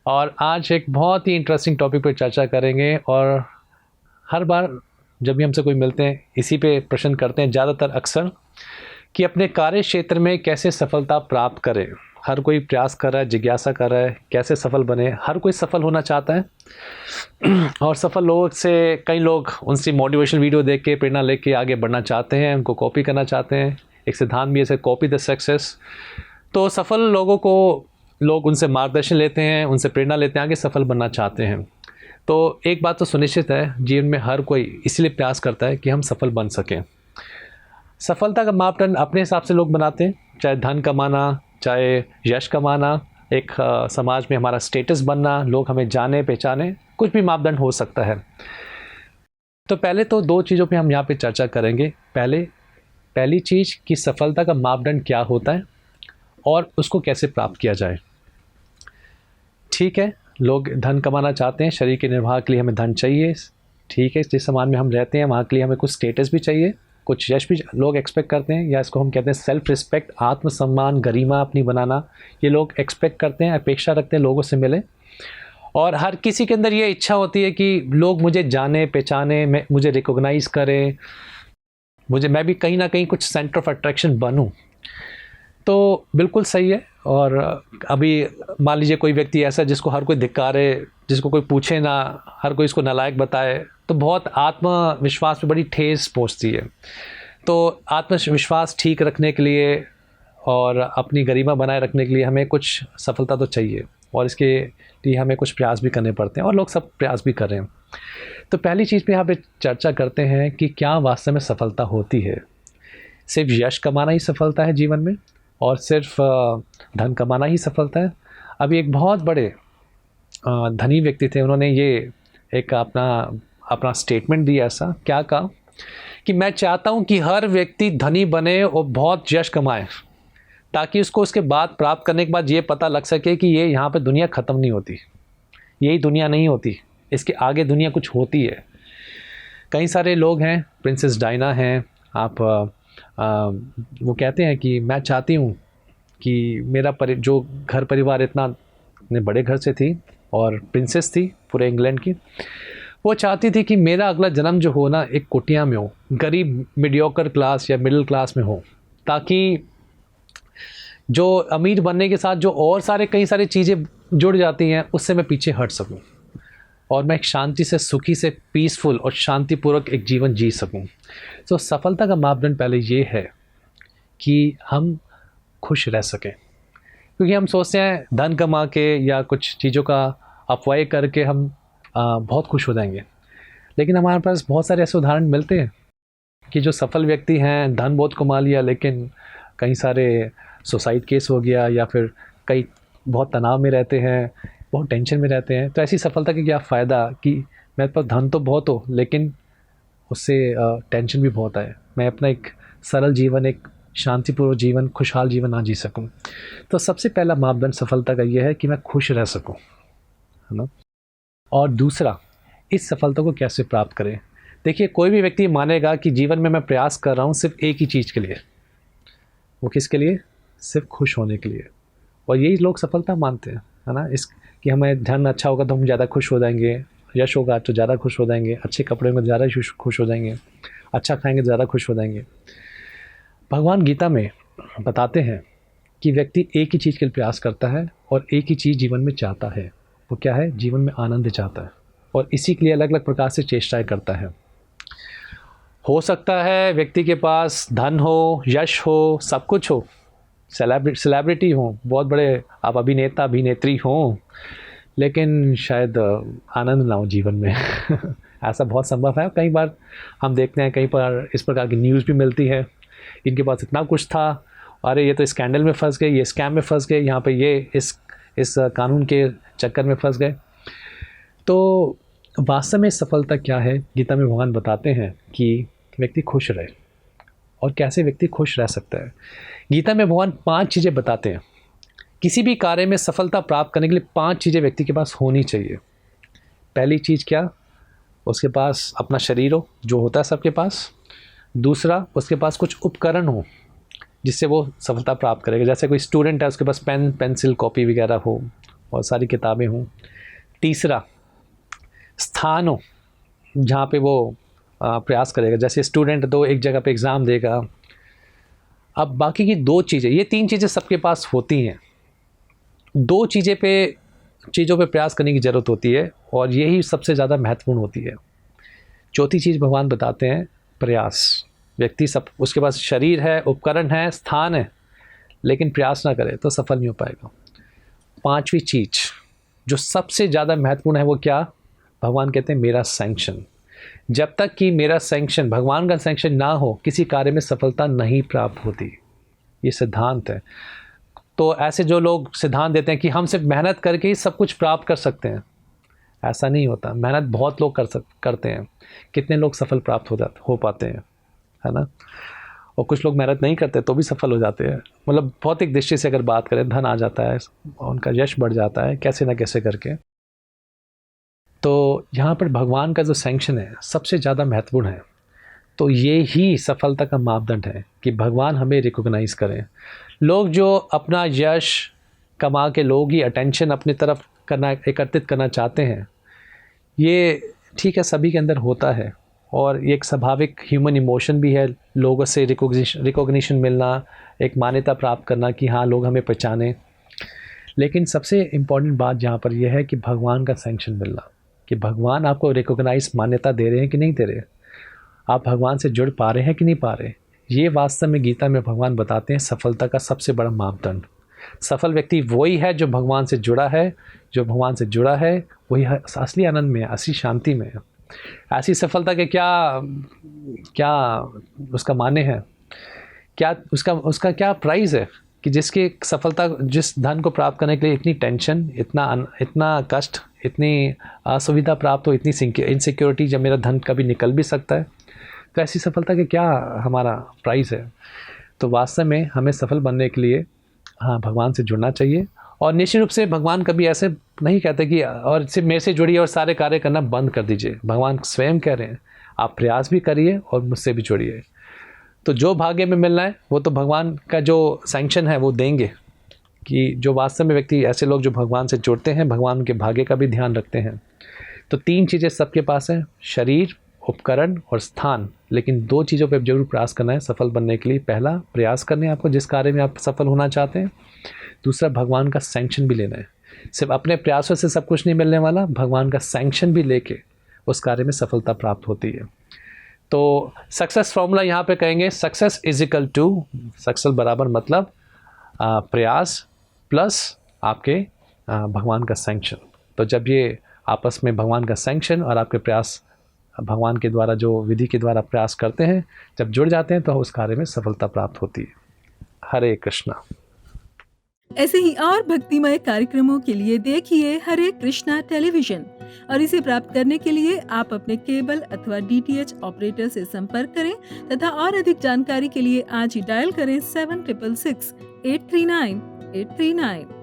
और आज एक बहुत ही इंटरेस्टिंग टॉपिक पर चर्चा करेंगे। और हर बार जब भी हमसे कोई मिलते हैं इसी पे प्रश्न करते हैं ज़्यादातर अक्सर कि अपने कार्य क्षेत्र में कैसे सफलता प्राप्त करें। हर कोई प्रयास कर रहा है, जिज्ञासा कर रहा है कैसे सफल बने। हर कोई सफल होना चाहता है और सफल लोगों से कई लोग उनसे मोटिवेशनल वीडियो देख के प्रेरणा लेके आगे बढ़ना चाहते हैं, उनको कॉपी करना चाहते हैं। एक सिद्धांत भी ऐसे, कॉपी द सक्सेस। तो सफल लोगों को लोग उनसे मार्गदर्शन लेते हैं, उनसे प्रेरणा लेते हैं, आगे सफल बनना चाहते हैं। तो एक बात तो सुनिश्चित है, जीवन में हर कोई इसलिए प्रयास करता है कि हम सफल बन सकें। सफलता का मापदंड अपने हिसाब से लोग बनाते हैं, चाहे धन कमाना, चाहे यश कमाना, एक समाज में हमारा स्टेटस बनना, लोग हमें जाने पहचाने, कुछ भी मापदंड हो सकता है। तो पहले तो दो चीज़ों पे हम यहाँ पे चर्चा करेंगे। पहली चीज़ कि सफलता का मापदंड क्या होता है और उसको कैसे प्राप्त किया जाए। ठीक है, लोग धन कमाना चाहते हैं, शरीर के निर्वाह के लिए हमें धन चाहिए। ठीक है, जिस समाज में हम रहते हैं वहाँ के लिए हमें कुछ स्टेटस भी चाहिए, कुछ यश भी लोग एक्सपेक्ट करते हैं, या इसको हम कहते हैं सेल्फ रिस्पेक्ट, आत्मसम्मान, गरिमा अपनी बनाना। ये लोग एक्सपेक्ट करते हैं, अपेक्षा रखते हैं लोगों से मिले। और हर किसी के अंदर ये इच्छा होती है कि लोग मुझे जाने पहचाने, मुझे रिकॉग्नाइज़ करें, मैं भी कहीं ना कहीं कुछ सेंटर ऑफ अट्रैक्शन बनूं। तो बिल्कुल सही है। और अभी मान लीजिए कोई व्यक्ति ऐसा जिसको हर कोई धिक्कारे, जिसको कोई पूछे ना, हर कोई इसको नालायक बताए, तो बहुत आत्मविश्वास पे बड़ी ठेस पहुंचती है। तो आत्मविश्वास ठीक रखने के लिए और अपनी गरिमा बनाए रखने के लिए हमें कुछ सफलता तो चाहिए, और इसके लिए हमें कुछ प्रयास भी करने पड़ते हैं, और लोग सब प्रयास भी कर रहे हैं। तो पहली चीज़ पे यहाँ पे चर्चा करते हैं कि क्या वास्तव में सफलता होती है। सिर्फ यश कमाना ही सफलता है जीवन में, और सिर्फ धन कमाना ही सफलता है। अभी एक बहुत बड़े धनी व्यक्ति थे, उन्होंने ये एक अपना स्टेटमेंट दिया। ऐसा क्या कहा कि मैं चाहता हूँ कि हर व्यक्ति धनी बने और बहुत यश कमाए, ताकि उसको उसके बाद प्राप्त करने के बाद ये पता लग सके कि ये यहाँ पे दुनिया ख़त्म नहीं होती, यही दुनिया नहीं होती, इसके आगे दुनिया कुछ होती है। कई सारे लोग हैं, प्रिंसेस डायना हैं, आप वो कहते हैं कि मैं चाहती हूँ कि मेरा जो घर परिवार इतने बड़े घर से थी और प्रिंसेस थी पूरे इंग्लैंड की, वो चाहती थी कि मेरा अगला जन्म जो हो ना एक कुटिया में हो, गरीब मीडियोकर क्लास या मिडिल क्लास में हो, ताकि जो अमीर बनने के साथ जो और कई सारी चीज़ें जुड़ जाती हैं उससे मैं पीछे हट सकूं, और मैं एक शांति से, सुखी से, पीसफुल और शांतिपूर्वक एक जीवन जी सकूं। तो सफलता का मापदंड पहले ये है कि हम खुश रह सकें। क्योंकि हम सोचते हैं धन कमा के या कुछ चीज़ों का अफवाह करके हम बहुत खुश हो जाएंगे, लेकिन हमारे पास बहुत सारे ऐसे उदाहरण मिलते हैं कि जो सफल व्यक्ति हैं, धन बहुत कमा लिया, लेकिन कई सारे सुसाइड केस हो गया, या फिर कई बहुत तनाव में रहते हैं, बहुत टेंशन में रहते हैं। तो ऐसी सफलता का क्या फ़ायदा कि मेरे पास धन तो बहुत हो लेकिन उससे टेंशन भी बहुत आए, मैं अपना एक सरल जीवन, एक शांतिपूर्वक जीवन, खुशहाल जीवन ना जी सकूं। तो सबसे पहला मापदंड सफलता का यह है कि मैं खुश रह सकूं, है ना। और दूसरा, इस सफलता को कैसे प्राप्त करें। देखिए, कोई भी व्यक्ति मानेगा कि जीवन में मैं प्रयास कर रहा हूँ सिर्फ एक ही चीज़ के लिए। वो किसके लिए? सिर्फ खुश होने के लिए। और यही लोग सफलता मानते हैं, है ना। कि हमें धन अच्छा होगा तो हम ज़्यादा खुश हो जाएंगे, यश होगा तो ज़्यादा खुश हो जाएंगे, अच्छे कपड़े में ज़्यादा खुश हो जाएंगे, अच्छा खाएंगे तो ज़्यादा खुश हो जाएंगे। भगवान गीता में बताते हैं कि व्यक्ति एक ही चीज़ के लिए प्रयास करता है और एक ही चीज़ जीवन में चाहता है। वो क्या है? जीवन में आनंद चाहता है, और इसी के लिए अलग अलग प्रकार से चेष्टाएं करता है। हो सकता है व्यक्ति के पास धन हो, यश हो, सब कुछ हो, सेलिब्रिटी हो, बहुत बड़े आप अभिनेता अभिनेत्री हों, लेकिन शायद आनंद ना हो जीवन में ऐसा बहुत संभव है। कई बार हम देखते हैं, कई बार इस प्रकार की न्यूज़ भी मिलती है, इनके पास इतना कुछ था, अरे ये तो स्कैंडल में फंस गए, ये स्कैम में फंस गए, यहाँ पे ये इस कानून के चक्कर में फंस गए। तो वास्तव में सफलता क्या है? गीता में भगवान बताते हैं कि व्यक्ति खुश रहे। और कैसे व्यक्ति खुश रह सकता है? गीता में भगवान 5 चीज़ें बताते हैं। किसी भी कार्य में सफलता प्राप्त करने के लिए 5 चीज़ें व्यक्ति के पास होनी चाहिए। पहली चीज़ क्या? उसके पास अपना शरीर हो, जो होता है सबके पास। दूसरा, उसके पास कुछ उपकरण हो जिससे वो सफलता प्राप्त करेगा। जैसे कोई स्टूडेंट है, उसके पास पेन, पेंसिल, कॉपी वगैरह हो, बहुत सारी किताबें हों। तीसरा, स्थान हो जहाँ पे वो प्रयास करेगा। जैसे स्टूडेंट तो एक जगह पे एग्ज़ाम देगा। अब बाकी की 2 चीज़ें, ये 3 चीज़ें सबके पास होती हैं। 2 चीज़ों पे प्रयास करने की ज़रूरत होती है और यही सबसे ज़्यादा महत्वपूर्ण होती है। चौथी चीज़ भगवान बताते हैं प्रयास। व्यक्ति सब, उसके पास शरीर है, उपकरण है, स्थान है, लेकिन प्रयास ना करे तो सफल नहीं हो पाएगा। 5वीं चीज़ जो सबसे ज़्यादा महत्वपूर्ण है वो क्या? भगवान कहते हैं मेरा सैंक्शन। जब तक कि मेरा सैंक्शन, भगवान का सैंक्शन ना हो, किसी कार्य में सफलता नहीं प्राप्त होती। ये सिद्धांत है। तो ऐसे जो लोग सिद्धांत देते हैं कि हम सिर्फ मेहनत करके ही सब कुछ प्राप्त कर सकते हैं, ऐसा नहीं होता। मेहनत बहुत लोग करते हैं। कितने लोग सफल प्राप्त हो पाते हैं, है ना? और कुछ लोग मेहनत नहीं करते तो भी सफल हो जाते हैं। मतलब भौतिक दृष्टि से अगर बात करें, धन आ जाता है, उनका यश बढ़ जाता है कैसे ना कैसे करके। तो यहाँ पर भगवान का जो सैंक्शन है सबसे ज़्यादा महत्वपूर्ण है। तो ये ही सफलता का मापदंड है कि भगवान हमें रिकॉग्नाइज़ करें। लोग जो अपना यश कमा के लोग ही अटेंशन अपनी तरफ एकत्रित करना चाहते हैं, ये ठीक है, सभी के अंदर होता है और ये एक स्वाभाविक ह्यूमन इमोशन भी है। लोगों से रिकॉग्निशन मिलना, एक मान्यता प्राप्त करना कि हाँ लोग हमें पहचाने। लेकिन सबसे इम्पॉर्टेंट बात यहाँ पर यह है कि भगवान का सैंक्शन मिलना, कि भगवान आपको रिकॉग्नाइज मान्यता दे रहे हैं कि नहीं दे रहे, आप भगवान से जुड़ पा रहे हैं कि नहीं पा रहे। ये वास्तव में गीता में भगवान बताते हैं सफलता का सबसे बड़ा मापदंड। सफल व्यक्ति वही है जो भगवान से जुड़ा है। जो भगवान से जुड़ा है वही असली आनंद में है, असली शांति में है। ऐसी सफलता के क्या उसका माने है, क्या उसका क्या प्राइस है कि जिसकी सफलता, जिस धन को प्राप्त करने के लिए इतनी टेंशन, इतना कष्ट, इतनी असुविधा प्राप्त हो, इतनी इनसिक्योरिटी, जब मेरा धन कभी निकल भी सकता है, तो ऐसी सफलता के क्या हमारा प्राइस है। तो वास्तव में हमें सफल बनने के लिए हाँ भगवान से जुड़ना चाहिए। और निश्चित रूप से भगवान कभी ऐसे नहीं कहते कि और सिर्फ मेरे से जुड़िए और सारे कार्य करना बंद कर दीजिए। भगवान स्वयं कह रहे हैं आप प्रयास भी करिए और मुझसे भी जुड़िए। तो जो भाग्य में मिलना है वो तो भगवान का जो सैंक्शन है वो देंगे, कि जो वास्तव में व्यक्ति, ऐसे लोग जो भगवान से जुड़ते हैं, भगवान के भाग्य का भी ध्यान रखते हैं। तो 3 चीज़ें सबके पास हैं, शरीर, उपकरण और स्थान। लेकिन 2 चीज़ों पर जरूर प्रयास करना है सफल बनने के लिए। पहला, प्रयास करने आपको जिस कार्य में आप सफल होना चाहते हैं। दूसरा, भगवान का सैंक्शन भी लेना है। सिर्फ अपने प्रयासों से सब कुछ नहीं मिलने वाला, भगवान का सैंक्शन भी लेके उस कार्य में सफलता प्राप्त होती है। तो सक्सेस फॉर्मूला यहाँ पे कहेंगे, success is equal to, success बराबर मतलब प्रयास प्लस आपके भगवान का सैंक्शन। तो जब ये आपस में भगवान का सैंक्शन और आपके प्रयास, भगवान के द्वारा जो विधि के द्वारा प्रयास करते हैं, जब जुड़ जाते हैं तो उस कार्य में सफलता प्राप्त होती है। हरे कृष्णा। ऐसे ही और भक्तिमय कार्यक्रमों के लिए देखिए हरे कृष्णा टेलीविजन, और इसे प्राप्त करने के लिए आप अपने केबल अथवा DTH ऑपरेटर से संपर्क करें तथा और अधिक जानकारी के लिए आज ही डायल करें 7666 839 839।